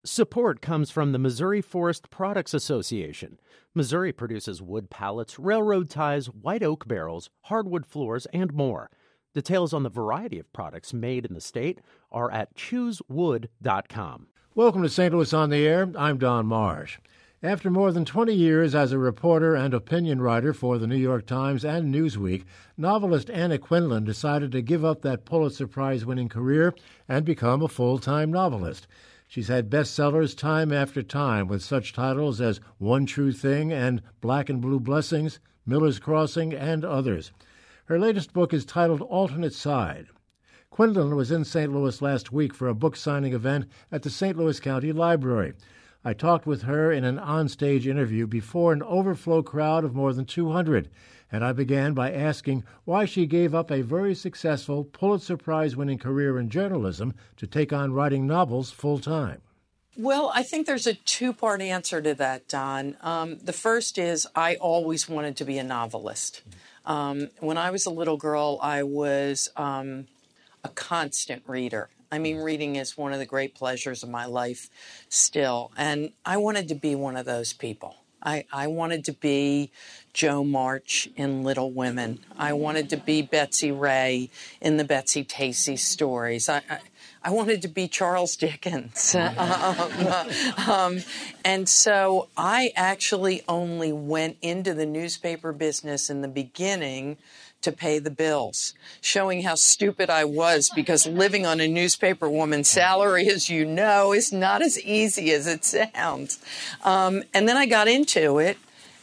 Support comes from the Missouri Forest Products Association. Missouri produces wood pallets, railroad ties, white oak barrels, hardwood floors, and more. Details on the variety of products made in the state are at choosewood.com. Welcome to St. Louis on the Air. I'm Don Marsh. After more than 20 years as a reporter and opinion writer for the New York Times and Newsweek, novelist Anna Quindlen decided to give up that Pulitzer Prize-winning career and become a full-time novelist. She's had bestsellers time after time with such titles as One True Thing and Black and Blue Blessings, Miller's Crossing, and others. Her latest book is titled Alternate Side. Quindlen was in St. Louis last week for a book signing event at the St. Louis County Library. I talked with her in an onstage interview before an overflow crowd of more than 200, and I began by asking why she gave up a very successful Pulitzer Prize-winning career in journalism to take on writing novels full-time. Well, I think there's a two-part answer to that, Don. The first is I always wanted to be a novelist. When I was a little girl, I was a constant reader. I mean, reading is one of the great pleasures of my life still, and I wanted to be one of those people. I wanted to be Jo March in Little Women. I wanted to be Betsy Ray in the Betsy Tacy stories. I wanted to be Charles Dickens. And so I actually only went into the newspaper business in the beginning to pay the bills, showing how stupid I was because living on a newspaper woman's salary, as you know, is not as easy as it sounds. And then I got into it,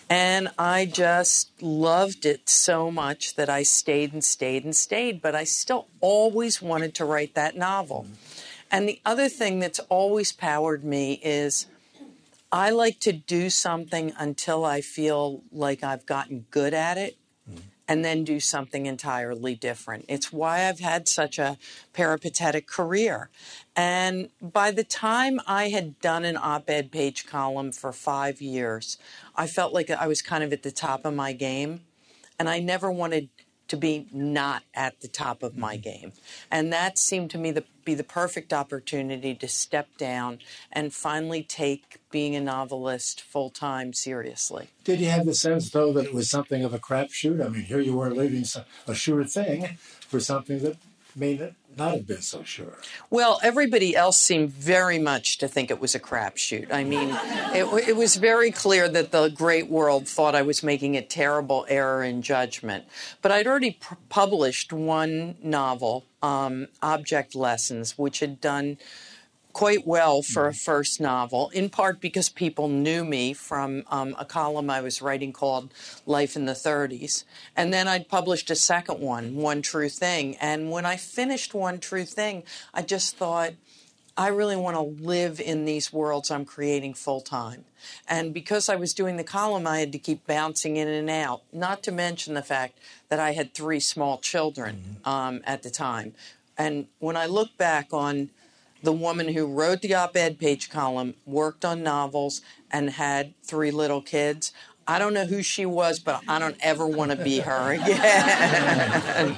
and I just loved it so much that I stayed and stayed and stayed, but I still always wanted to write that novel. And the other thing that's always powered me is I like to do something until I feel like I've gotten good at it, and then do something entirely different. It's why I've had such a peripatetic career. And by the time I had done an op-ed page column for 5 years, I felt like I was kind of at the top of my game, and I never wanted to be not at the top of my game. And that seemed to me to be the perfect opportunity to step down and finally take being a novelist full-time seriously. Did you have the sense, though, that it was something of a crapshoot? I mean, here you were leaving a sure thing for something that may not have been so sure. Well, everybody else seemed very much to think it was a crapshoot. I mean, it was very clear that the great world thought I was making a terrible error in judgment. But I'd already published one novel, Object Lessons, which had done quite well for a first novel, in part because people knew me from a column I was writing called Life in the 30s. And then I'd published a second one, One True Thing. And when I finished One True Thing, I just thought, I really want to live in these worlds I'm creating full time. And because I was doing the column, I had to keep bouncing in and out, not to mention the fact that I had 3 small children at the time. And when I look back on the woman who wrote the op-ed page column, worked on novels, and had 3 little kids, I don't know who she was, but I don't ever want to be her again.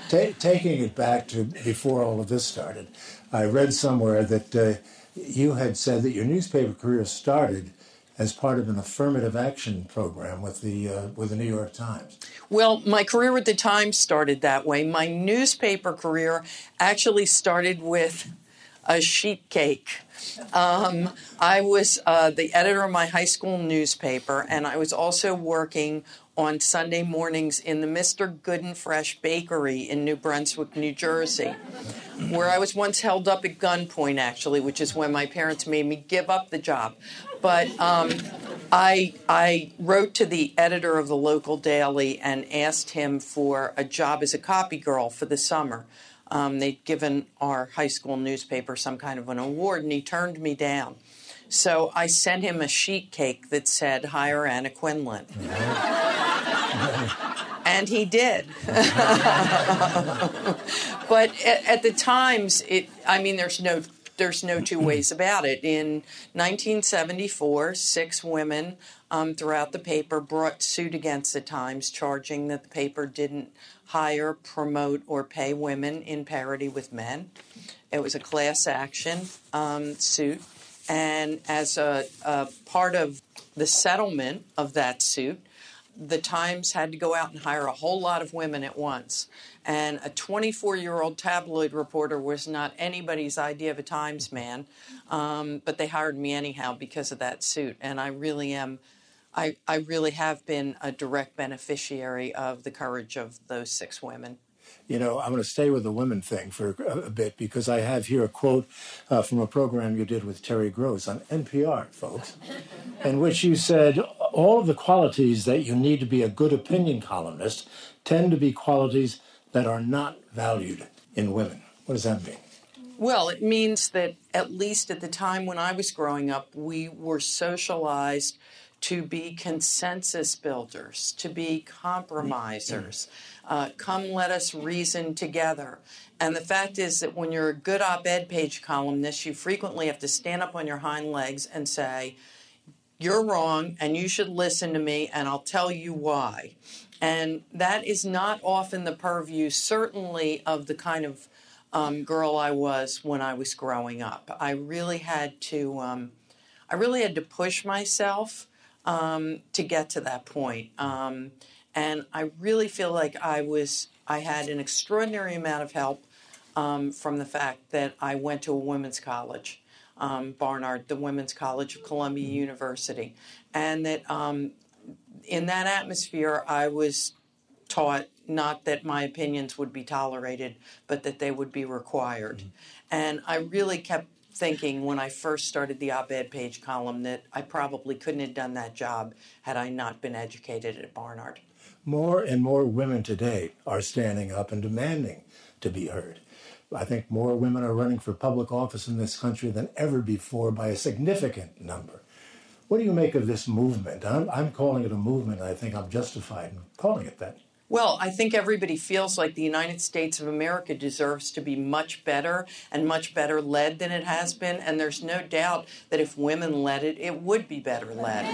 Taking it back to before all of this started, I read somewhere that you had said that your newspaper career started as part of an affirmative action program with the New York Times. Well, my career with the Times started that way. My newspaper career actually started with a sheet cake. I was the editor of my high school newspaper, and I was also working on Sunday mornings in the Mr. Good and Fresh Bakery in New Brunswick, New Jersey, where I was once held up at gunpoint, actually, which is when my parents made me give up the job. But I wrote to the editor of the local daily and asked him for a job as a copy girl for the summer. They'd given our high school newspaper some kind of an award, and he turned me down. So I sent him a sheet cake that said, "Hire Anna Quindlen." And he did. But at the Times, there's no two ways about it. In 1974, 6 women throughout the paper brought suit against the Times, charging that the paper didn't hire, promote, or pay women in parity with men. It was a class action suit. And as a part of the settlement of that suit, the Times had to go out and hire a whole lot of women at once. And a 24-year-old tabloid reporter was not anybody's idea of a Times man, but they hired me anyhow because of that suit. And I really am, I really have been a direct beneficiary of the courage of those 6 women. You know, I'm going to stay with the women thing for a bit because I have here a quote from a program you did with Terry Gross on NPR, folks, in which you said, all of the qualities that you need to be a good opinion columnist tend to be qualities that are not valued in women. What does that mean? Well, it means that at least at the time when I was growing up, we were socialized to be consensus builders, to be compromisers. Come, let us reason together. And the fact is that when you're a good op-ed page columnist, you frequently have to stand up on your hind legs and say, you're wrong, and you should listen to me, and I'll tell you why. And that is not often the purview, certainly, of the kind of girl I was when I was growing up. I really had to push myself to get to that point. And I really feel like I had an extraordinary amount of help from the fact that I went to a women's college, Barnard, the Women's College of Columbia University. And that in that atmosphere, I was taught not that my opinions would be tolerated, but that they would be required. And I really kept thinking when I first started the op-ed page column that I probably couldn't have done that job had I not been educated at Barnard. More and more women today are standing up and demanding to be heard. I think more women are running for public office in this country than ever before by a significant number. What do you make of this movement? I'm calling it a movement, and I think I'm justified in calling it that. Well, I think everybody feels like the United States of America deserves to be much better and much better led than it has been, and there's no doubt that if women led it, it would be better led.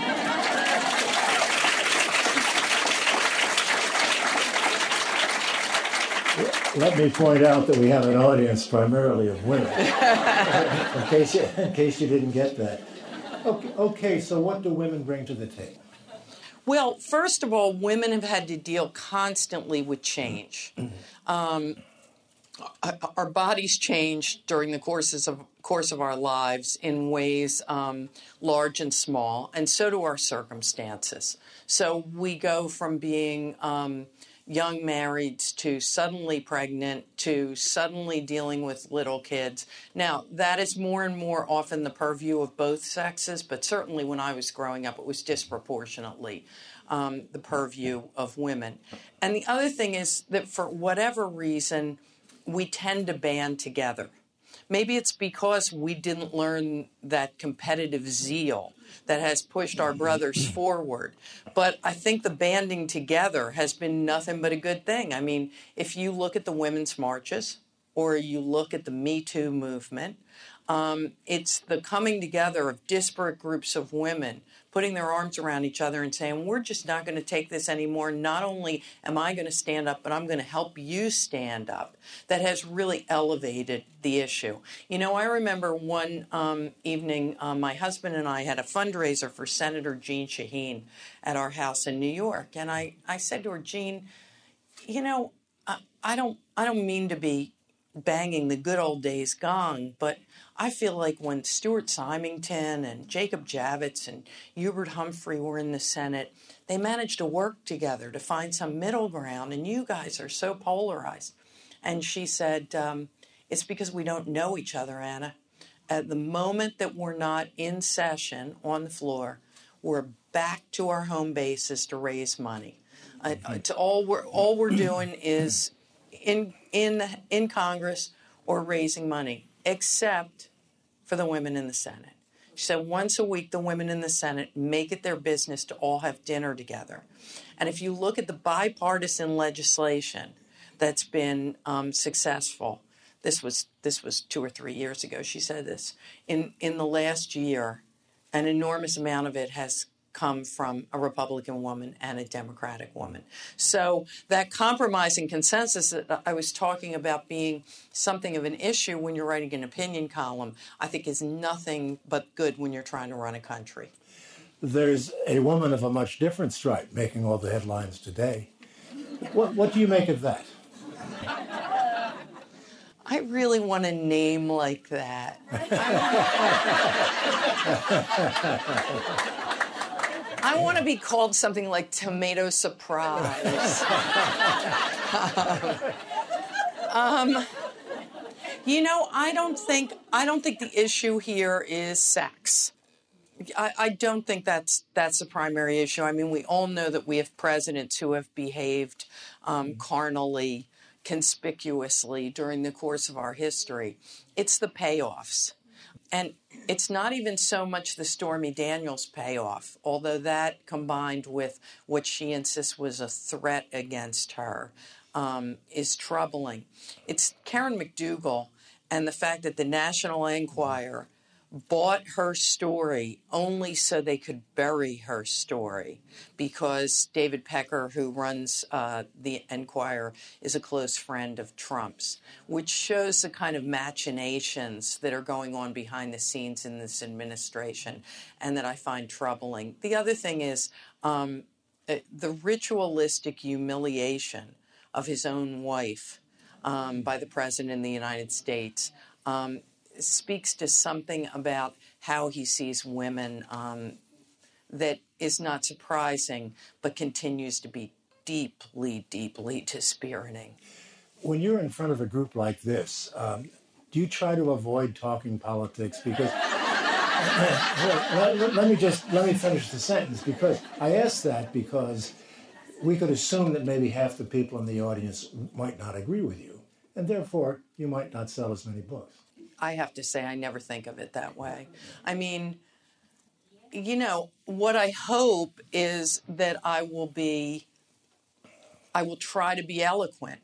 Let me point out that we have an audience primarily of women, in case you didn't get that. Okay, so what do women bring to the table? Well, first of all, women have had to deal constantly with change. Our bodies change during the course of our lives in ways large and small, and so do our circumstances. So we go from being young marrieds to suddenly pregnant to suddenly dealing with little kids. Now, that is more and more often the purview of both sexes, but certainly when I was growing up, it was disproportionately the purview of women. And the other thing is that for whatever reason, we tend to band together. Maybe it's because we didn't learn that competitive zeal that has pushed our brothers forward. But I think the banding together has been nothing but a good thing. I mean, if you look at the women's marches or you look at the Me Too movement, it's the coming together of disparate groups of women putting their arms around each other and saying, we're just not going to take this anymore. Not only am I going to stand up, but I'm going to help you stand up. That has really elevated the issue. You know, I remember one evening, my husband and I had a fundraiser for Senator Jean Shaheen at our house in New York. And I said to her, Jean, you know, I don't mean to be banging the good old days gong, but I feel like when Stuart Symington and Jacob Javits and Hubert Humphrey were in the Senate, they managed to work together to find some middle ground, and you guys are so polarized. And she said, it's because we don't know each other, Anna. At the moment that we're not in session on the floor, we're back to our home bases to raise money. All we're doing is in Congress or raising money, except for the women in the Senate. She said once a week, the women in the Senate make it their business to all have dinner together. And if you look at the bipartisan legislation that's been successful, this was 2 or 3 years ago, she said this, in the last year, an enormous amount of it has come from a Republican woman and a Democratic woman. So that compromising consensus that I was talking about being something of an issue when you're writing an opinion column, I think is nothing but good when you're trying to run a country. There's a woman of a much different stripe making all the headlines today. What do you make of that? I really want a name like that. I want to be called something like Tomato Surprise. I don't think the issue here is sex. I don't think that's the primary issue. I mean, we all know that we have presidents who have behaved carnally, conspicuously during the course of our history. It's the payoffs. And it's not even so much the Stormy Daniels payoff, although that combined with what she insists was a threat against her is troubling. It's Karen McDougal and the fact that the National Enquirer bought her story only so they could bury her story, because David Pecker, who runs the Enquirer, is a close friend of Trump's, which shows the kind of machinations that are going on behind the scenes in this administration and that I find troubling. The other thing is the ritualistic humiliation of his own wife by the President of the United States speaks to something about how he sees women that is not surprising, but continues to be deeply, deeply dispiriting. When you're in front of a group like this, do you try to avoid talking politics? Because let me finish the sentence. Because I ask that because we could assume that maybe half the people in the audience might not agree with you, and therefore you might not sell as many books. I have to say, I never think of it that way. I mean, what I hope is that I will try to be eloquent.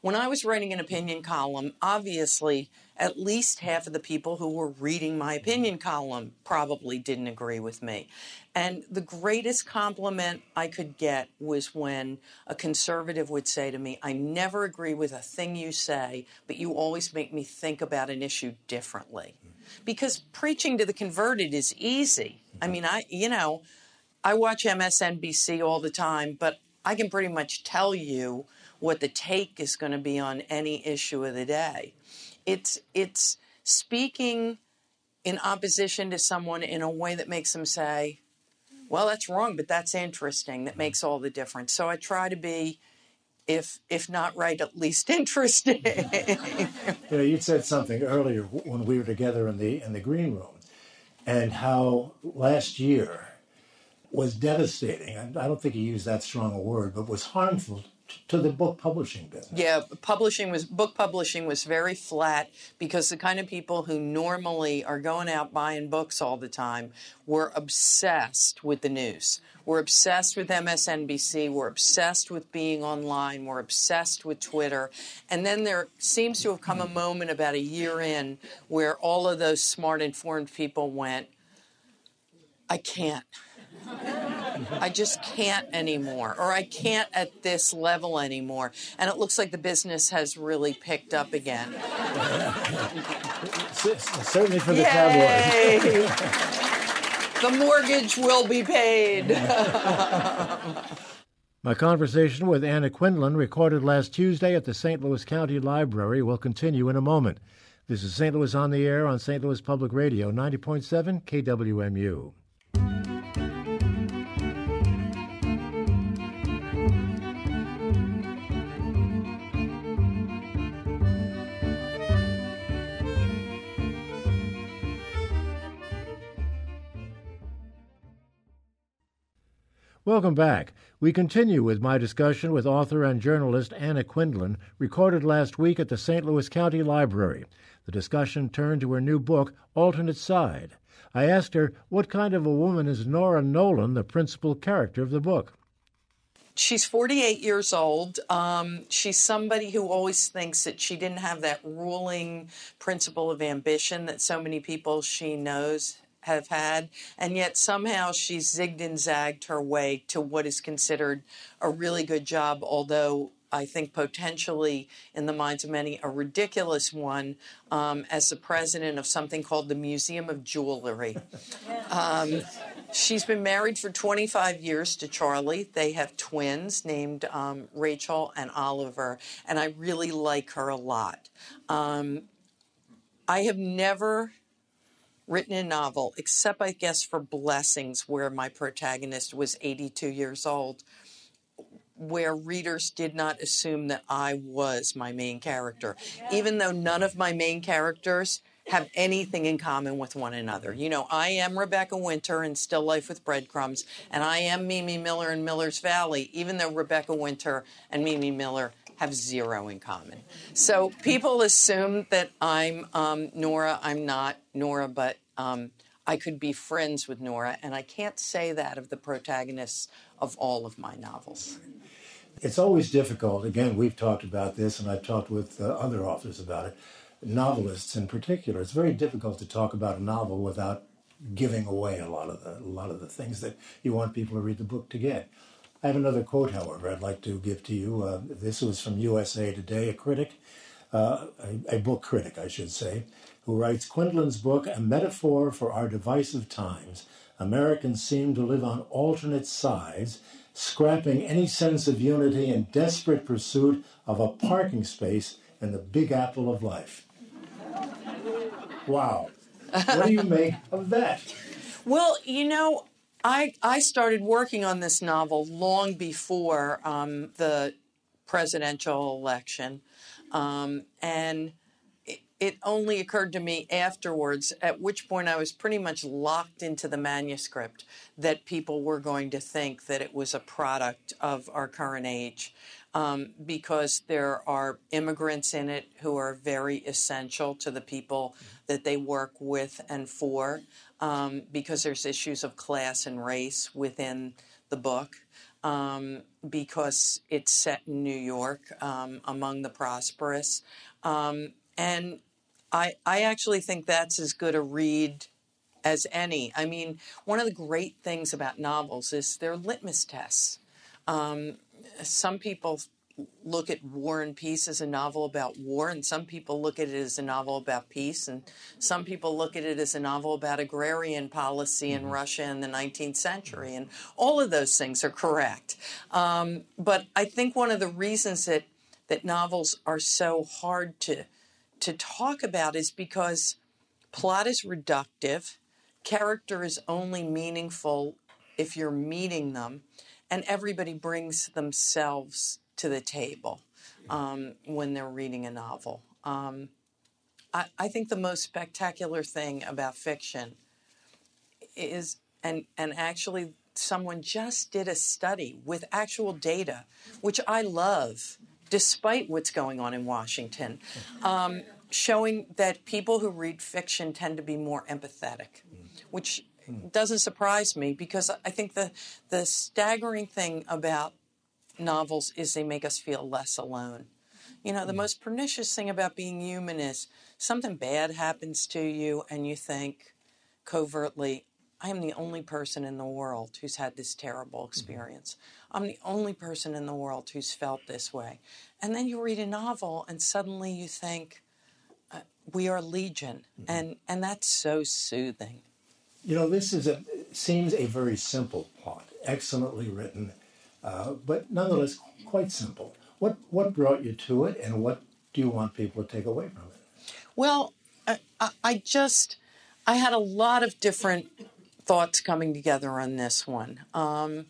When I was writing an opinion column, obviously, at least half of the people who were reading my opinion column probably didn't agree with me. And the greatest compliment I could get was when a conservative would say to me, I never agree with a thing you say, but you always make me think about an issue differently. Because preaching to the converted is easy. I mean, I watch MSNBC all the time, but I can pretty much tell you what the take is going to be on any issue of the day. It's speaking in opposition to someone in a way that makes them say, well, that's wrong, but that's interesting. That makes all the difference. So I try to be, if not right, at least interesting. You said something earlier when we were together in the green room, and how last year was devastating. And I don't think you used that strong a word, but was harmful to the book publishing business. Yeah, book publishing was very flat because the kind of people who normally are going out buying books all the time were obsessed with the news. We're obsessed with MSNBC. We're obsessed with being online. We're obsessed with Twitter. And then there seems to have come a moment about a year in where all of those smart, informed people went, I can't. I just can't anymore, or I can't at this level anymore. And it looks like the business has really picked up again. Certainly for the tabloids. The mortgage will be paid. My conversation with Anna Quindlen, recorded last Tuesday at the St. Louis County Library, will continue in a moment. This is St. Louis on the Air on St. Louis Public Radio, 90.7 KWMU. Welcome back. We continue with my discussion with author and journalist Anna Quindlen, recorded last week at the St. Louis County Library. The discussion turned to her new book, Alternate Side. I asked her what kind of a woman is Nora Nolan, the principal character of the book. She's 48 years old. She's somebody who always thinks that she didn't have that ruling principle of ambition that so many people she knows have had, and yet somehow she's zigged and zagged her way to what is considered a really good job, although I think potentially, in the minds of many, a ridiculous one, as the president of something called the Museum of Jewelry. She's been married for 25 years to Charlie. They have twins named Rachel and Oliver, and I really like her a lot. I have never written a novel, except I guess for Blessings, where my protagonist was 82 years old, where readers did not assume that I was my main character, even though none of my main characters have anything in common with one another. You know, I am Rebecca Winter in Still Life with Breadcrumbs, and I am Mimi Miller in Miller's Valley, even though Rebecca Winter and Mimi Miller have zero in common. So people assume that I'm Nora. I'm not Nora, but I could be friends with Nora, and I can't say that of the protagonists of all of my novels. It's always difficult. Again, we've talked about this, and I've talked with other authors about it, novelists in particular. It's very difficult to talk about a novel without giving away a lot of the things that you want people to read the book to get. I have another quote, however, I'd like to give to you. This was from USA Today, a critic, a book critic, I should say, who writes, Quindlen's book, a metaphor for our divisive times. Americans seem to live on alternate sides, scrapping any sense of unity in desperate pursuit of a parking space in the Big Apple of life. Wow. What do you make of that? Well, you know, I started working on this novel long before the presidential election, and it only occurred to me afterwards, at which point I was pretty much locked into the manuscript, that people were going to think that it was a product of our current age, because there are immigrants in it who are very essential to the people that they work with and for, because there's issues of class and race within the book, because it's set in New York, among the prosperous. And I actually think that's as good a read as any. I mean, one of the great things about novels is they're litmus tests. Some people look at War and Peace as a novel about war, and some people look at it as a novel about peace, and some people look at it as a novel about agrarian policy in Russia in the 19th century, and all of those things are correct. But I think one of the reasons that novels are so hard to talk about is because plot is reductive, character is only meaningful if you're meeting them, and everybody brings themselves to the table when they're reading a novel. I think the most spectacular thing about fiction is, and actually someone just did a study with actual data, which I love, despite what's going on in Washington, showing that people who read fiction tend to be more empathetic, which doesn't surprise me, because I think the staggering thing about novels is they make us feel less alone. You know, the most pernicious thing about being human is something bad happens to you and you think covertly, I am the only person in the world who's had this terrible experience. I'm the only person in the world who's felt this way. And then you read a novel and suddenly you think, we are legion. And that's so soothing. You know, this seems a very simple plot, excellently written, but nonetheless quite simple. What brought you to it, and what do you want people to take away from it? Well, I had a lot of different thoughts coming together on this one. Oddly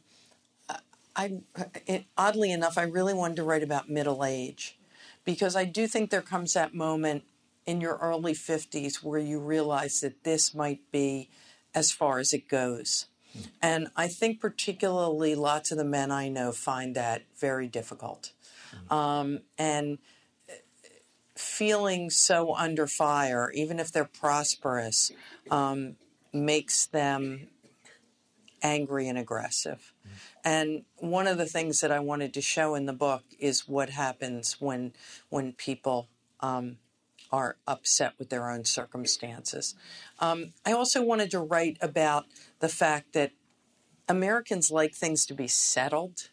enough, I really wanted to write about middle age, because I do think there comes that moment in your early 50s where you realize that this might be as far as it goes. And I think particularly lots of the men I know find that very difficult. And feeling so under fire, even if they're prosperous, makes them angry and aggressive. And one of the things that I wanted to show in the book is what happens when people are upset with their own circumstances. I also wanted to write about the fact that Americans like things to be settled.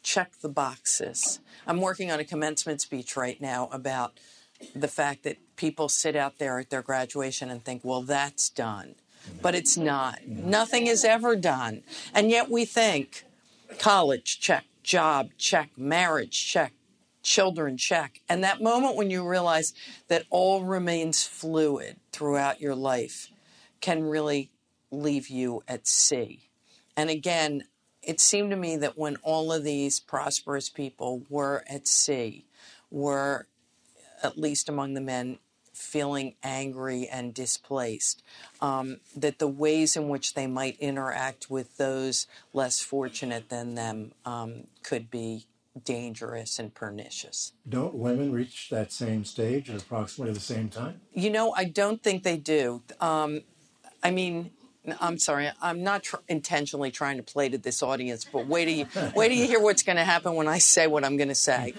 Check the boxes. I'm working on a commencement speech right now about the fact that people sit out there at their graduation and think, well, that's done. But it's not. Nothing is ever done. And yet we think college, check, job, check, marriage, check, children, check. And that moment when you realize that all remains fluid throughout your life can really leave you at sea. And again, it seemed to me that when all of these prosperous people were at sea, were, at least among the men, feeling angry and displaced, that the ways in which they might interact with those less fortunate than them could be dangerous and pernicious. Don't women reach that same stage at approximately the same time? I don't think they do. I'm sorry, I'm not intentionally trying to play to this audience, but wait till you hear what's going to happen when I say what I'm going to say.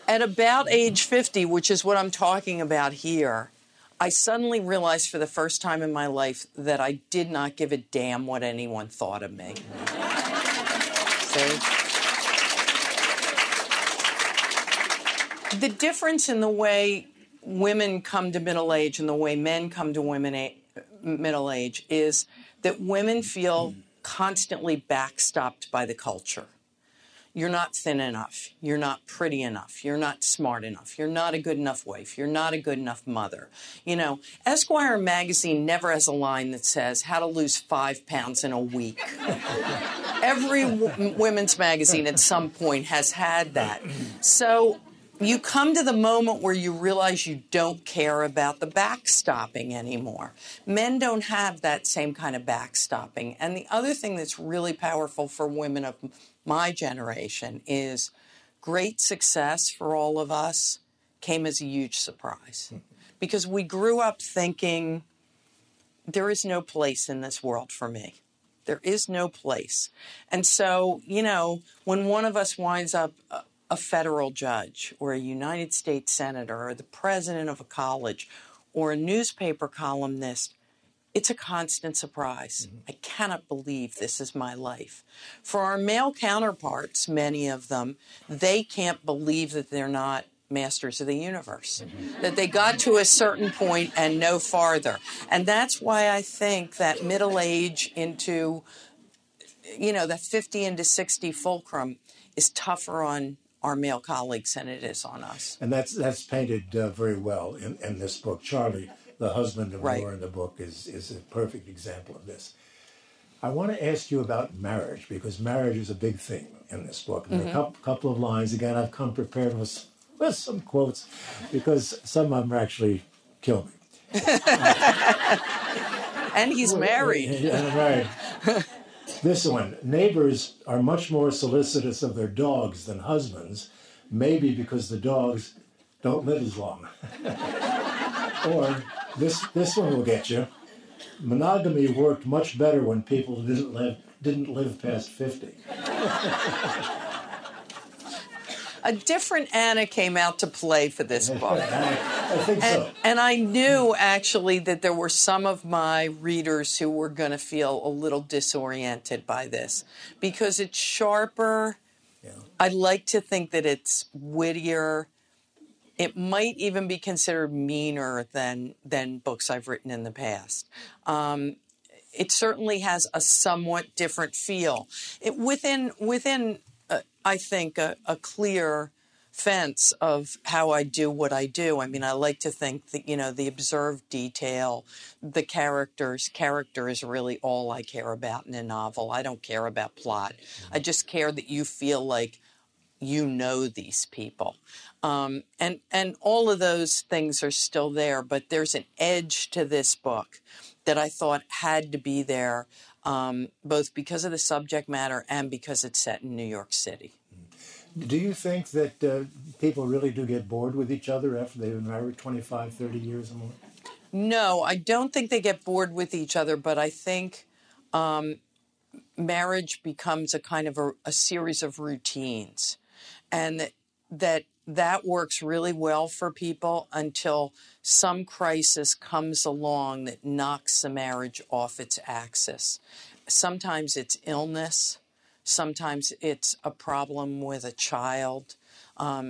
At about age 50, which is what I'm talking about here, I suddenly realized for the first time in my life that I did not give a damn what anyone thought of me. See? The difference in the way women come to middle age and the way men come to middle age is that women feel constantly backstopped by the culture. You're not thin enough. You're not pretty enough. You're not smart enough. You're not a good enough wife. You're not a good enough mother. Esquire magazine never has a line that says how to lose 5 pounds in a week. Every women's magazine at some point has had that. So you come to the moment where you realize you don't care about the backstopping anymore. Men don't have that same kind of backstopping. And the other thing that's really powerful for women of my generation is great success for all of us came as a huge surprise. Because we grew up thinking, there is no place in this world for me. There is no place. And so, when one of us winds up a federal judge or a United States senator or the president of a college or a newspaper columnist, it's a constant surprise. I cannot believe this is my life. For our male counterparts, many of them, they can't believe that they're not masters of the universe, that they got to a certain point and no farther. And that's why I think that middle age into, that 50 into 60 fulcrum is tougher on our male colleagues than it is on us. And that's painted very well in this book. Charlie, the husband of Laura in the book, is a perfect example of this. I want to ask you about marriage, because marriage is a big theme in this book. There are a couple of lines. Again, I've come prepared with some quotes, because some of them actually kill me. And he's married. Right. This one: neighbors are much more solicitous of their dogs than husbands, maybe because the dogs don't live as long. Or this one will get you: monogamy worked much better when people didn't live past 50. A different Anna came out to play for this book. I think so. And I knew, actually, that there were some of my readers who were going to feel a little disoriented by this, because it's sharper. Yeah. I like to think that it's wittier. It might even be considered meaner than books I've written in the past. It certainly has a somewhat different feel. Within I think, a clear fence of how I do what I do. I mean, I like to think that, the observed detail, the characters. Character is really all I care about in a novel. I don't care about plot. I just care that you feel like you know these people. And all of those things are still there, but there's an edge to this book that I thought had to be there, both because of the subject matter and because it's set in New York City. Do you think that people really do get bored with each other after they've been married 25, 30 years or more? No, I don't think they get bored with each other, but I think marriage becomes a kind of a series of routines. And that that works really well for people until some crisis comes along that knocks the marriage off its axis. Sometimes it's illness. Sometimes it's a problem with a child.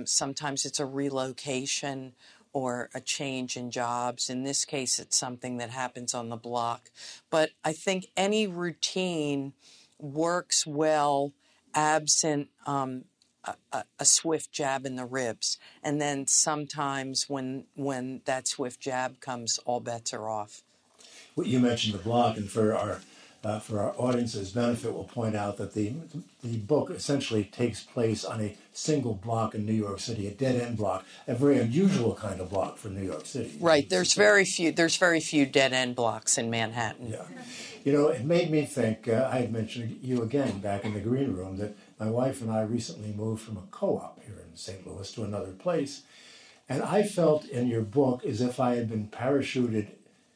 Sometimes it's a relocation or a change in jobs. In this case, it's something that happens on the block. But I think any routine works well absent a swift jab in the ribs. And then sometimes when that swift jab comes, all bets are off. Well, you mentioned the block, and for our audience's benefit, we'll point out that the book essentially takes place on a single block in New York City, a dead-end block, a very unusual kind of block for New York City. Right. There's very few dead-end blocks in Manhattan. Yeah. You know, it made me think, I had mentioned you again back in the green room, that my wife and I recently moved from a co-op here in St. Louis to another place. And I felt in your book as if I had been parachuted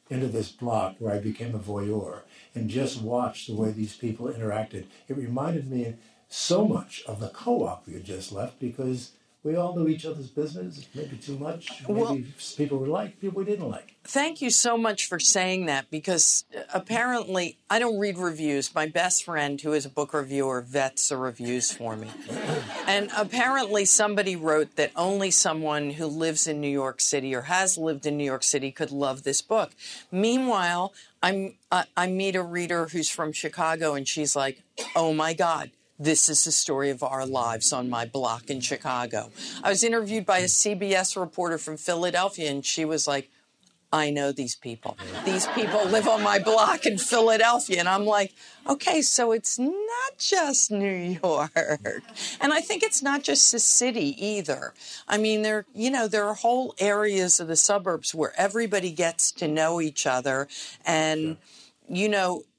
into this block where I became a voyeur and just watched the way these people interacted. It reminded me so much of the co-op we had just left because we all knew each other's business, maybe too much, maybe people we liked, people we didn't like. Thank you so much for saying that, because apparently I don't read reviews. My best friend, who is a book reviewer, vets the reviews for me. And apparently somebody wrote that only someone who lives in New York City or has lived in New York City could love this book. Meanwhile, I meet a reader who's from Chicago, and she's like, oh my God, this is the story of our lives on my block in Chicago. I was interviewed by a CBS reporter from Philadelphia, and she was like, I know these people. These people live on my block in Philadelphia. And I'm like, okay, so it's not just New York. And I think it's not just the city either. I mean, there are whole areas of the suburbs where everybody gets to know each other. And,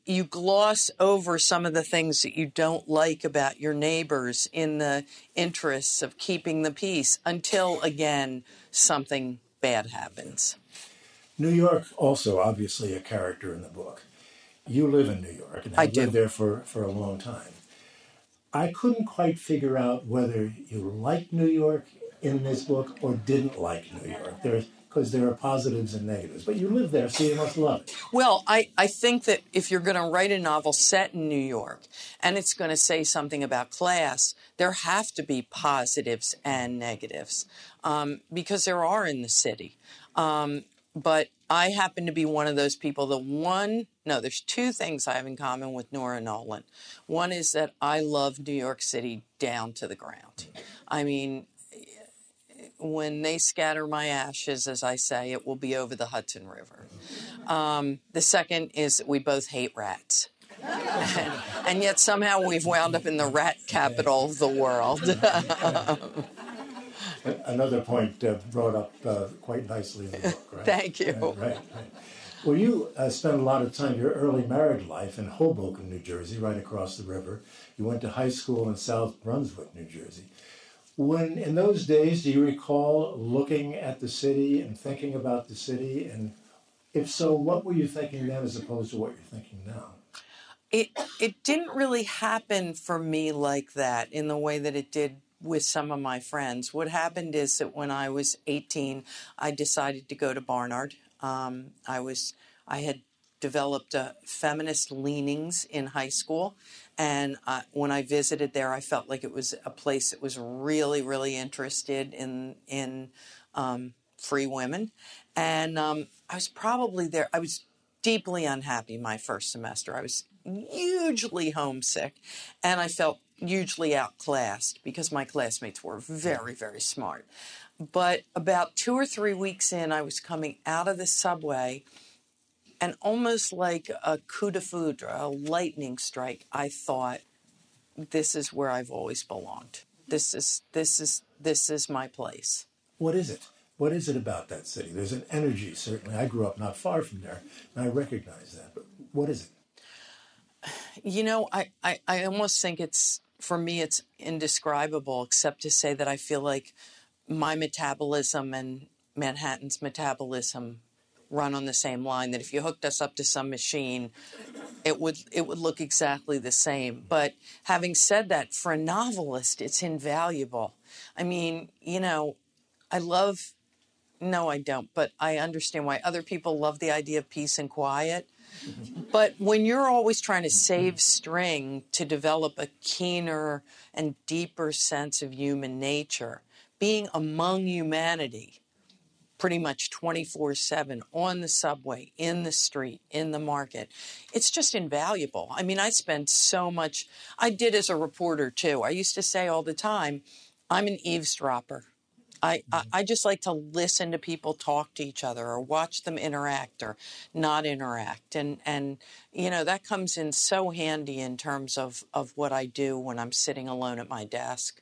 you gloss over some of the things that you don't like about your neighbors in the interests of keeping the peace until, again, something bad happens. New York, also obviously a character in the book. You live in New York and have lived there for a long time. I couldn't quite figure out whether you liked New York in this book or didn't like New York. Because there are positives and negatives. But you live there, so you must love it. Well, I think that if you're going to write a novel set in New York and it's going to say something about class, there have to be positives and negatives because there are in the city. But I happen to be one of those people. There's two things I have in common with Nora Nolan. One is that I love New York City down to the ground. I mean, when they scatter my ashes, as I say, it will be over the Hudson River. The second is that we both hate rats. And yet somehow we've wound up in the rat capital of the world. Another point brought up quite nicely in the book, right? Thank you. Right. Well, you spent a lot of time, your early married life, in Hoboken, New Jersey, right across the river. You went to high school in South Brunswick, New Jersey. When, in those days, do you recall looking at the city and thinking about the city? And if so, what were you thinking then as opposed to what you're thinking now? It didn't really happen for me like that in the way that it did with some of my friends. What happened is that when I was 18, I decided to go to Barnard. I had developed feminist leanings in high school. And when I visited there, I felt like it was a place that was really, really interested in free women. And I was probably there. I was deeply unhappy my first semester. I was hugely homesick, and I felt hugely outclassed because my classmates were very, very smart. But about 2 or 3 weeks in, I was coming out of the subway, and almost like a coup de foudre, a lightning strike, I thought, this is where I've always belonged. This is my place. What is it? What is it about that city? There's an energy, certainly. I grew up not far from there, and I recognize that. But what is it? I almost think for me, it's indescribable, except to say that I feel like my metabolism and Manhattan's metabolism run on the same line, that if you hooked us up to some machine, it would look exactly the same. But having said that, for a novelist, it's invaluable. I mean, I love, no, I don't, but I understand why other people love the idea of peace and quiet. But when you're always trying to save string to develop a keener and deeper sense of human nature, being among humanity, pretty much 24/7 on the subway, in the street, in the market. It's just invaluable. I mean, I spend so much. I did as a reporter, too. I used to say all the time, I'm an eavesdropper. I just like to listen to people talk to each other or watch them interact or not interact. And that comes in so handy in terms of what I do when I'm sitting alone at my desk.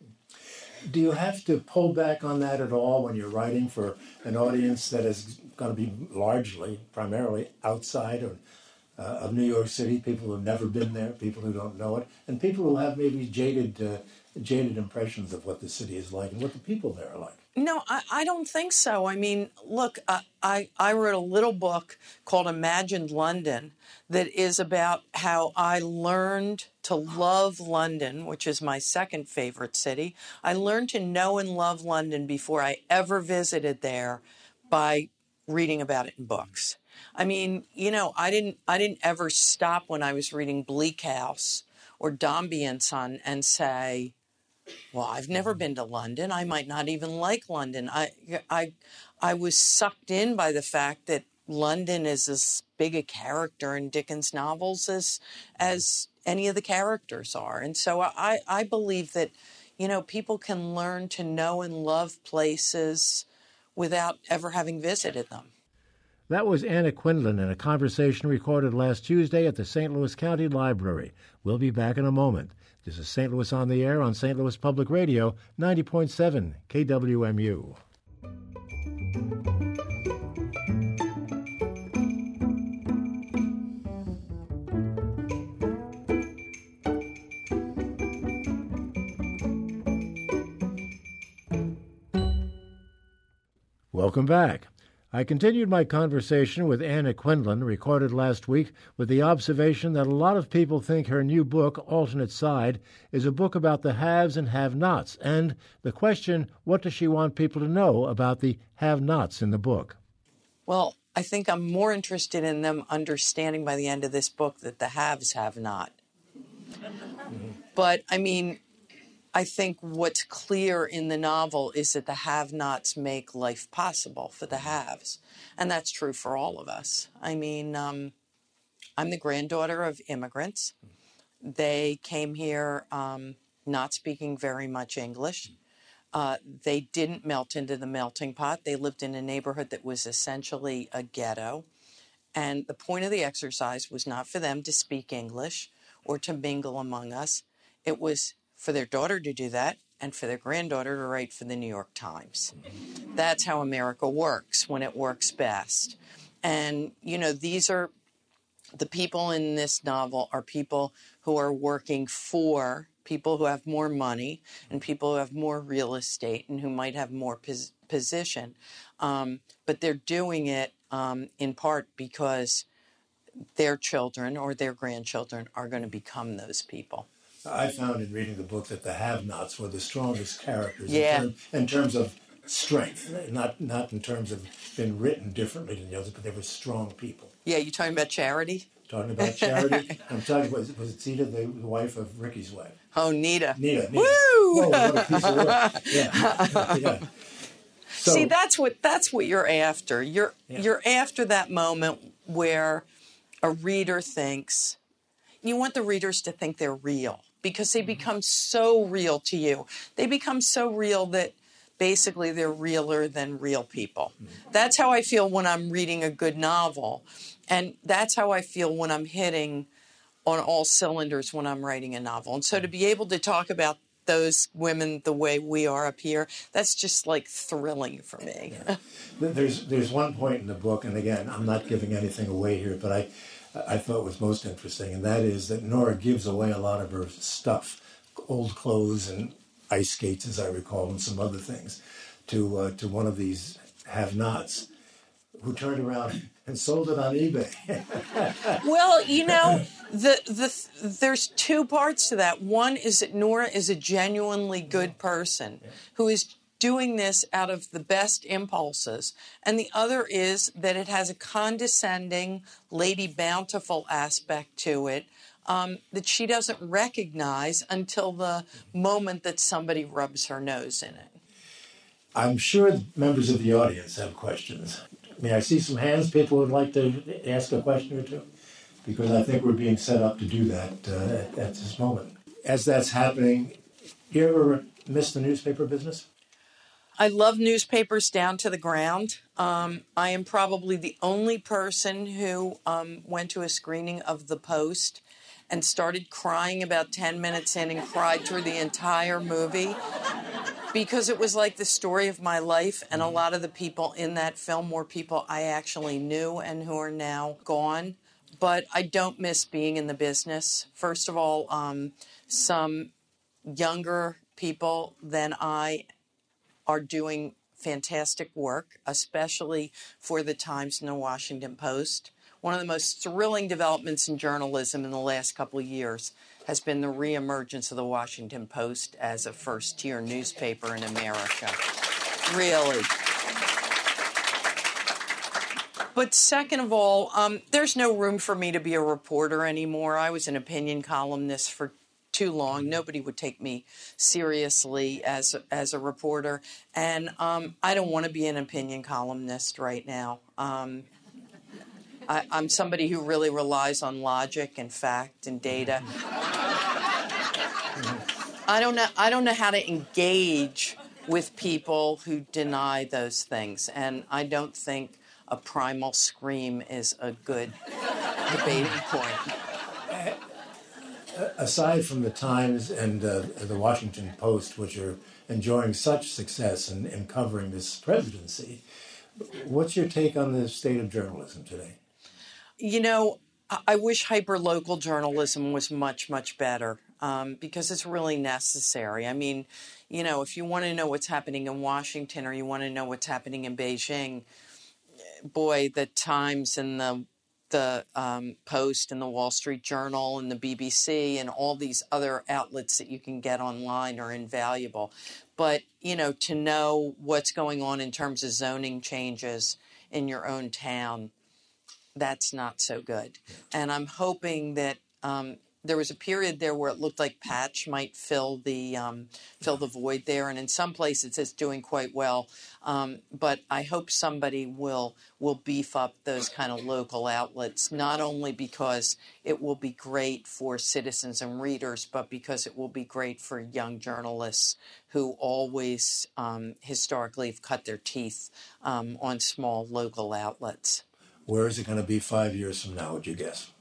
Do you have to pull back on that at all when you're writing for an audience that is going to be primarily outside of New York City, people who have never been there, people who don't know it, and people who have maybe jaded impressions of what the city is like and what the people there are like? No, I don't think so. I mean, look, I wrote a little book called Imagined London that is about how I learned to love London, which is my second favorite city. I learned to know and love London before I ever visited there by reading about it in books. I mean, I didn't ever stop when I was reading Bleak House or Dombey and Son and say, well, I've never been to London. I might not even like London. I was sucked in by the fact that London is as big a character in Dickens' novels as any of the characters are. And so I believe that, people can learn to know and love places without ever having visited them. That was Anna Quindlen in a conversation recorded last Tuesday at the St. Louis County Library. We'll be back in a moment. This is St. Louis on the Air on St. Louis Public Radio, 90.7 KWMU. Welcome back. I continued my conversation with Anna Quindlen, recorded last week, with the observation that a lot of people think her new book, Alternate Side, is a book about the haves and have-nots, and the question, what does she want people to know about the have-nots in the book? Well, I think I'm more interested in them understanding by the end of this book that the haves have not. But, I mean, I think what's clear in the novel is that the have-nots make life possible for the haves. And that's true for all of us. I mean, I'm the granddaughter of immigrants. They came here not speaking very much English. They didn't melt into the melting pot. They lived in a neighborhood that was essentially a ghetto. And the point of the exercise was not for them to speak English or to mingle among us. It was for their daughter to do that and for their granddaughter to write for the New York Times. That's how America works when it works best. And, these are the people in this novel are people who are working for people who have more money and people who have more real estate and who might have more position. But they're doing it in part because their children or their grandchildren are going to become those people. I found in reading the book that the have-nots were the strongest characters in terms of strength, not in terms of being written differently than the others, but they were strong people. Yeah, you talking about Charity? Talking about Charity. I'm talking, was it Zita, the wife of Ricky's wife? Oh, Nita. Nita. Woo! Whoa, what a piece of work. Yeah. So, see, that's what you're after. You're after that moment where a reader thinks, you want the readers to think they're real because they become so real to you. They become so real that basically they're realer than real people. That's how I feel when I'm reading a good novel. And that's how I feel when I'm hitting on all cylinders when I'm writing a novel. And so to be able to talk about those women the way we are up here, that's just like thrilling for me. Yeah. There's one point in the book, and again, I'm not giving anything away here, but I thought was most interesting, and that is that Nora gives away a lot of her stuff, old clothes and ice skates, as I recall, and some other things, to one of these have-nots, who turned around and sold it on eBay. Well, there's two parts to that. One is that Nora is a genuinely good person who is doing this out of the best impulses. And the other is that it has a condescending, Lady Bountiful aspect to it that she doesn't recognize until the moment that somebody rubs her nose in it. I'm sure members of the audience have questions. May I see some hands? People would like to ask a question or two? Because I think we're being set up to do that at this moment. As that's happening, you ever miss the newspaper business? I love newspapers down to the ground. I am probably the only person who went to a screening of The Post and started crying about 10 minutes in and cried through the entire movie because it was like the story of my life, and a lot of the people in that film were people I actually knew and who are now gone. But I don't miss being in the business. First of all, some younger people than I are doing fantastic work, especially for the Times and the Washington Post. One of the most thrilling developments in journalism in the last couple of years has been the reemergence of the Washington Post as a first-tier newspaper in America. Really. But second of all, there's no room for me to be a reporter anymore. I was an opinion columnist for too long. Nobody would take me seriously as a reporter. And I don't want to be an opinion columnist right now. I'm somebody who really relies on logic and fact and data. I don't know how to engage with people who deny those things. And I don't think a primal scream is a good debating point. Aside from the Times and the Washington Post, which are enjoying such success in covering this presidency, what's your take on the state of journalism today? I wish hyper-local journalism was much, much better because it's really necessary. I mean, if you want to know what's happening in Washington or you want to know what's happening in Beijing, boy, the Times and the Post and the Wall Street Journal and the BBC and all these other outlets that you can get online are invaluable. But, to know what's going on in terms of zoning changes in your own town, that's not so good. And I'm hoping that there was a period there where it looked like Patch might fill the void there, and in some places it's doing quite well. But I hope somebody will beef up those kind of local outlets, not only because it will be great for citizens and readers, but because it will be great for young journalists who always historically have cut their teeth on small local outlets. Where is it going to be 5 years from now, would you guess?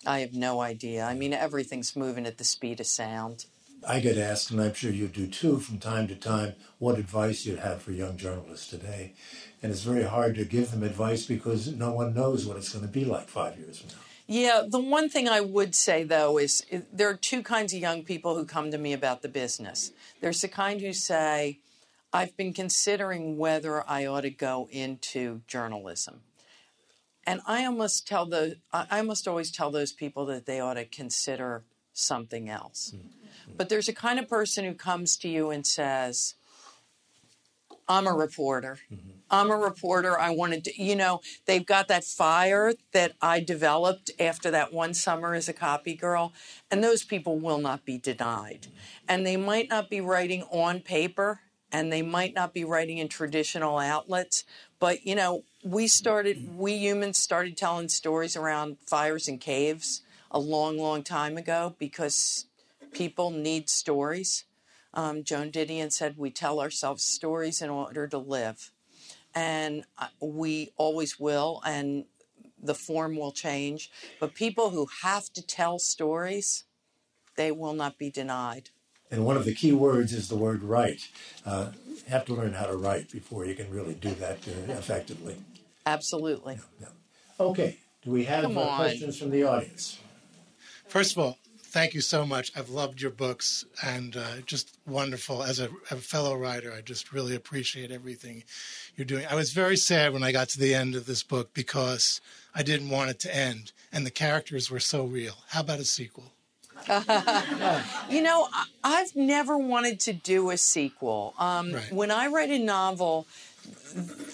I have no idea. I mean, everything's moving at the speed of sound. I get asked, and I'm sure you do too, from time to time, what advice you'd have for young journalists today. And it's very hard to give them advice because no one knows what it's going to be like 5 years from now. Yeah, the one thing I would say, though, is there are two kinds of young people who come to me about the business. There's the kind who say, I've been considering whether I ought to go into journalism. And I almost always tell those people that they ought to consider something else. Mm-hmm. But there's a kind of person who comes to you and says, I'm a reporter. Mm-hmm. I'm a reporter. I wanted to, they've got that fire that I developed after that one summer as a copy girl. And those people will not be denied. Mm-hmm. And they might not be writing on paper, and they might not be writing in traditional outlets. But, we humans started telling stories around fires and caves a long, long time ago because people need stories. Joan Didion said we tell ourselves stories in order to live. And we always will, and the form will change. But people who have to tell stories, they will not be denied. And one of the key words is the word write. You have to learn how to write before you can really do that effectively. Absolutely. Yeah. Okay. Do we have questions from the audience? First of all, thank you so much. I've loved your books, and just wonderful. As a fellow writer, I just really appreciate everything you're doing. I was very sad when I got to the end of this book because I didn't want it to end, and the characters were so real. How about a sequel? You know, I've never wanted to do a sequel. Right. When I write a novel,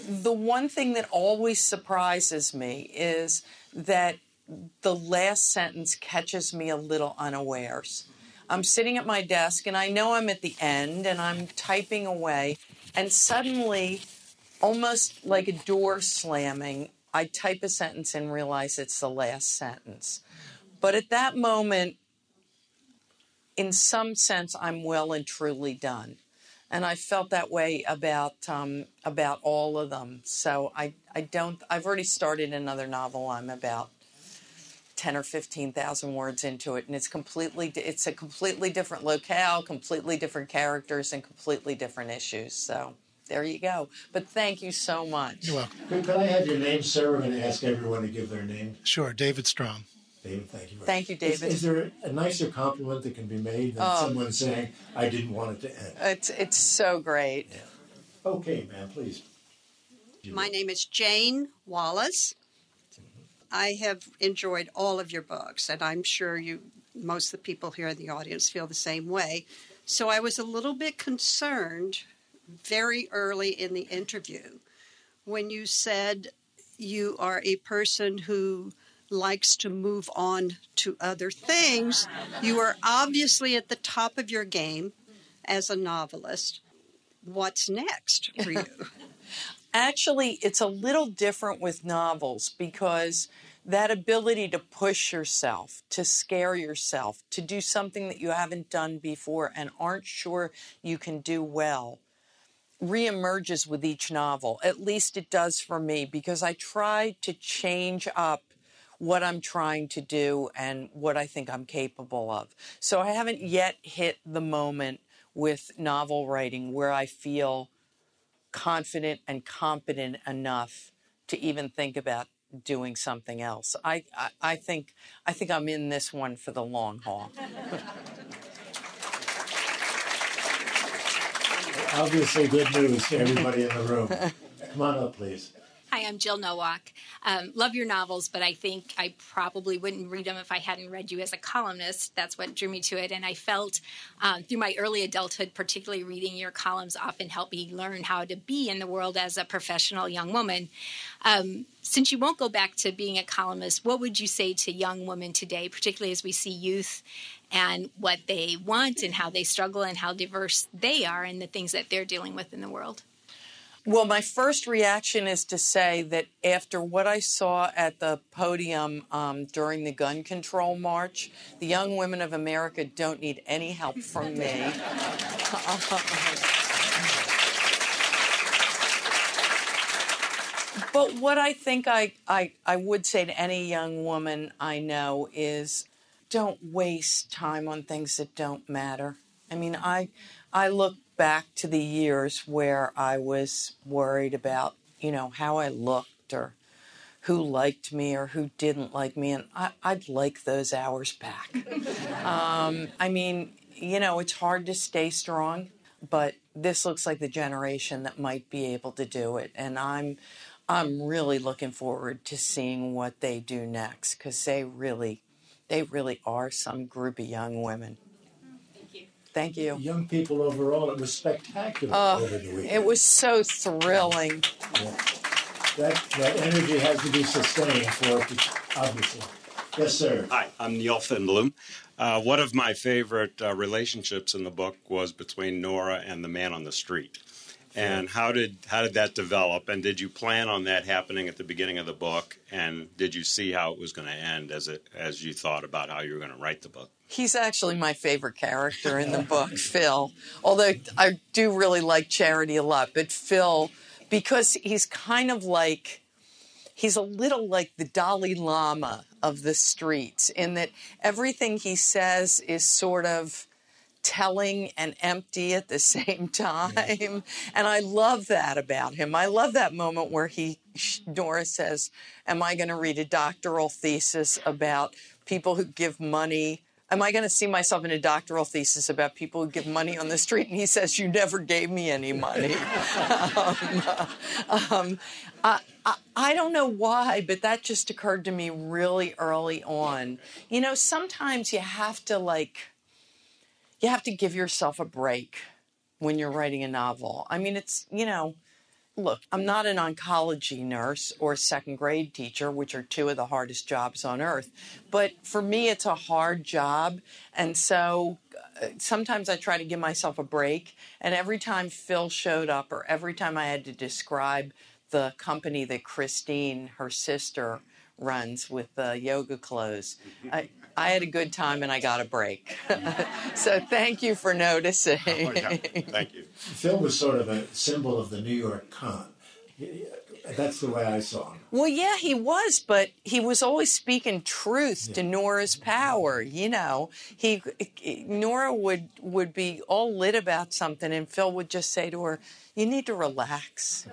the one thing that always surprises me is that the last sentence catches me a little unawares. I'm sitting at my desk, and I know I'm at the end, and I'm typing away, and suddenly, almost like a door slamming, I type a sentence and realize it's the last sentence. But at that moment, in some sense, I'm well and truly done. And I felt that way about all of them. So I've already started another novel. I'm about 10 or 15,000 words into it. And it's a completely different locale, completely different characters, and completely different issues. So there you go. But thank you so much. You're welcome. Could I have your name, sir? We're going to ask everyone to give their name. Sure, David Strom. David, thank you. Thank you, David. Is there a nicer compliment that can be made than someone saying, I didn't want it to end? It's so great. Yeah. Okay, ma'am, please. My name is Jane Wallace. I have enjoyed all of your books, and I'm sure most of the people here in the audience feel the same way. So I was a little bit concerned very early in the interview when you said you are a person who likes to move on to other things. You are obviously at the top of your game as a novelist. What's next for you? Actually, it's a little different with novels because that ability to push yourself, to scare yourself, to do something that you haven't done before and aren't sure you can do well, reemerges with each novel. At least it does for me, because I try to change up what I'm trying to do and what I think I'm capable of. So I haven't yet hit the moment with novel writing where I feel confident and competent enough to even think about doing something else. I think I'm in this one for the long haul. Obviously good news to everybody in the room. Come on up, please. Hi, I'm Jill Nowak. Love your novels, but I think I probably wouldn't read them if I hadn't read you as a columnist. That's what drew me to it. And I felt through my early adulthood, particularly reading your columns often helped me learn how to be in the world as a professional young woman. Since you won't go back to being a columnist, what would you say to young women today, particularly as we see youth and what they want and how they struggle and how diverse they are and the things that they're dealing with in the world? Well, my first reaction is to say that after what I saw at the podium during the gun control march, the young women of America don't need any help from me. But what I think I would say to any young woman I know is don't waste time on things that don't matter. I mean, I look back to the years where I was worried about, how I looked or who liked me or who didn't like me, and I'd like those hours back. I mean, it's hard to stay strong, but this looks like the generation that might be able to do it, and I'm really looking forward to seeing what they do next, because they really are some groupie young women. Thank you. Young people overall, it was spectacular over the weekend. It was so thrilling. Yeah. That energy has to be sustained for it, obviously. Yes, sir. Hi, I'm Neil Finbloom. One of my favorite relationships in the book was between Nora and the man on the street. And how did that develop? And did you plan on that happening at the beginning of the book? And did you see how it was going to end as you thought about how you were going to write the book? He's actually my favorite character in the book, Phil. Although I do really like Charity a lot, but Phil, because he's he's a little like the Dalai Lama of the streets, in that everything he says is sort of telling and empty at the same time. And I love that about him. I love that moment where Nora says, am I going to read a doctoral thesis about people who give money am I going to see myself in a doctoral thesis about people who give money on the street? And he says, you never gave me any money. I don't know why, but that just occurred to me really early on. Sometimes you have to give yourself a break when you're writing a novel. I mean, look, I'm not an oncology nurse or a second grade teacher, which are two of the hardest jobs on earth. But for me, it's a hard job. And so sometimes I try to give myself a break. And every time Phil showed up or every time I had to describe the company that Christine, her sister, runs with the yoga clothes, I had a good time and I got a break. So thank you for noticing. Oh, yeah. Thank you. Phil was sort of a symbol of the New York con. That's the way I saw him. Well, yeah, he was, but he was always speaking truth to Nora's power. Nora would be all lit about something, and Phil would just say to her, "You need to relax."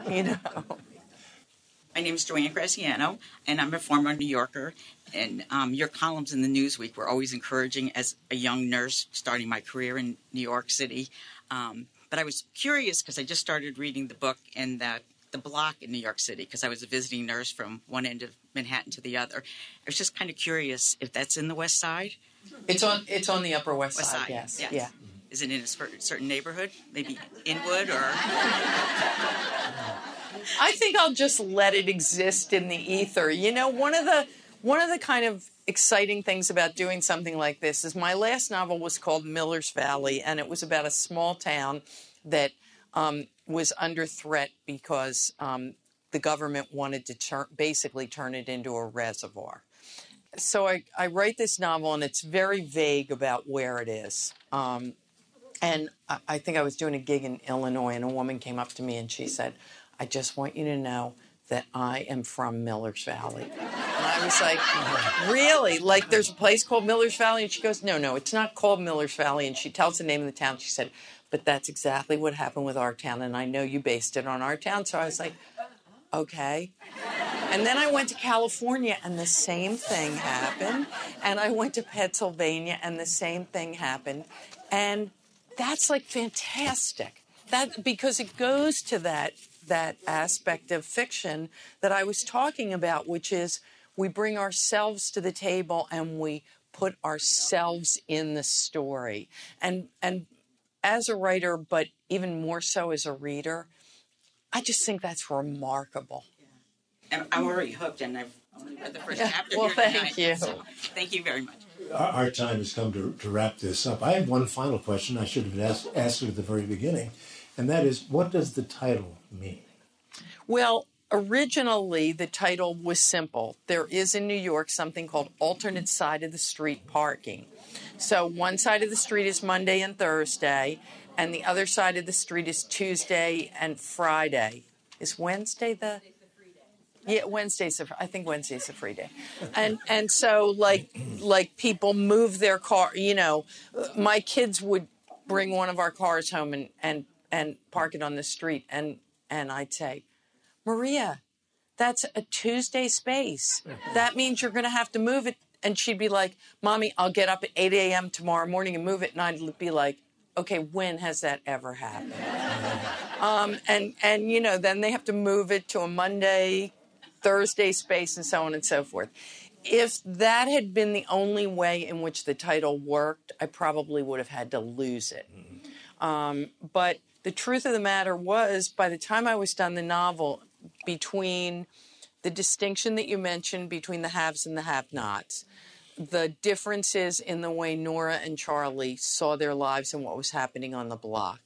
My name is Joanne Graziano, and I'm a former New Yorker. And your columns in the Newsweek were always encouraging as a young nurse starting my career in New York City. But I was curious because I just started reading the book in the block in New York City because I was a visiting nurse from one end of Manhattan to the other. I was just kind of curious if that's in the West Side. It's on the Upper West Side. Yes. Yeah. Is it in a certain neighborhood? Maybe Inwood or? I think I'll just let it exist in the ether. One of the kind of exciting things about doing something like this is my last novel was called Miller's Valley, and it was about a small town that was under threat because the government wanted to basically turn it into a reservoir. So I write this novel, and it's very vague about where it is. And I think I was doing a gig in Illinois, and a woman came up to me, and she said, "I just want you to know that I am from Miller's Valley." And I was like, "Really? Like there's a place called Miller's Valley?" And she goes, No, it's not called Miller's Valley. And she tells the name of the town. She said, "But that's exactly what happened with our town, and I know you based it on our town." So I was like, okay. And then I went to California, and the same thing happened. And I went to Pennsylvania, and the same thing happened. And that's like fantastic. Because it goes to that aspect of fiction that I was talking about, which is we bring ourselves to the table and we put ourselves in the story. And as a writer, but even more so as a reader, I just think that's remarkable. Yeah. I'm already hooked, and I've only read the first chapter. Well, here thank tonight, you. So thank you very much. Our time has come to wrap this up. I have one final question I should have asked you at the very beginning, and that is, what does the title mean? Well, originally the title was simple. There is in New York something called alternate side of the street parking. So one side of the street is Monday and Thursday, and the other side of the street is Tuesday and Friday. Is Wednesday the... Yeah, I think Wednesday's a free day. And so like people move their car, my kids would bring one of our cars home and park it on the street, and I'd say, "Maria, that's a Tuesday space. That means you're going to have to move it." And she'd be like, "Mommy, I'll get up at 8 a.m. tomorrow morning and move it." And I'd be like, "Okay, when has that ever happened?" And then they have to move it to a Monday, Thursday space, and so on and so forth. If that had been the only way in which the title worked, I probably would have had to lose it. But the truth of the matter was, by the time I was done the novel, between the distinction that you mentioned between the haves and the have-nots, the differences in the way Nora and Charlie saw their lives and what was happening on the block,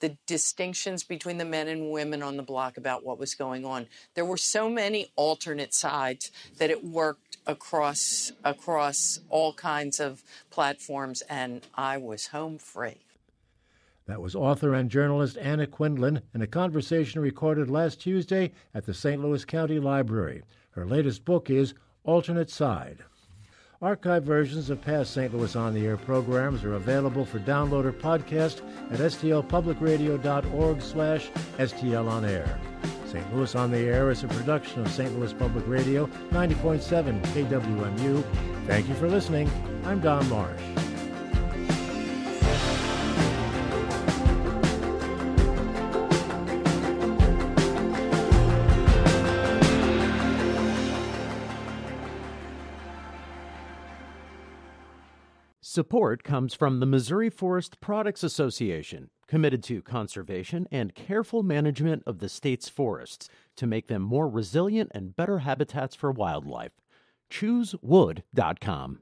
the distinctions between the men and women on the block about what was going on. There were so many alternate sides that it worked across all kinds of platforms, and I was home free. That was author and journalist Anna Quindlen in a conversation recorded last Tuesday at the St. Louis County Library. Her latest book is Alternate Side. Archive versions of past St. Louis On the Air programs are available for download or podcast at stlpublicradio.org/stlonair. St. Louis On the Air is a production of St. Louis Public Radio, 90.7 KWMU. Thank you for listening. I'm Don Marsh. Support comes from the Missouri Forest Products Association, committed to conservation and careful management of the state's forests to make them more resilient and better habitats for wildlife. ChooseWood.com.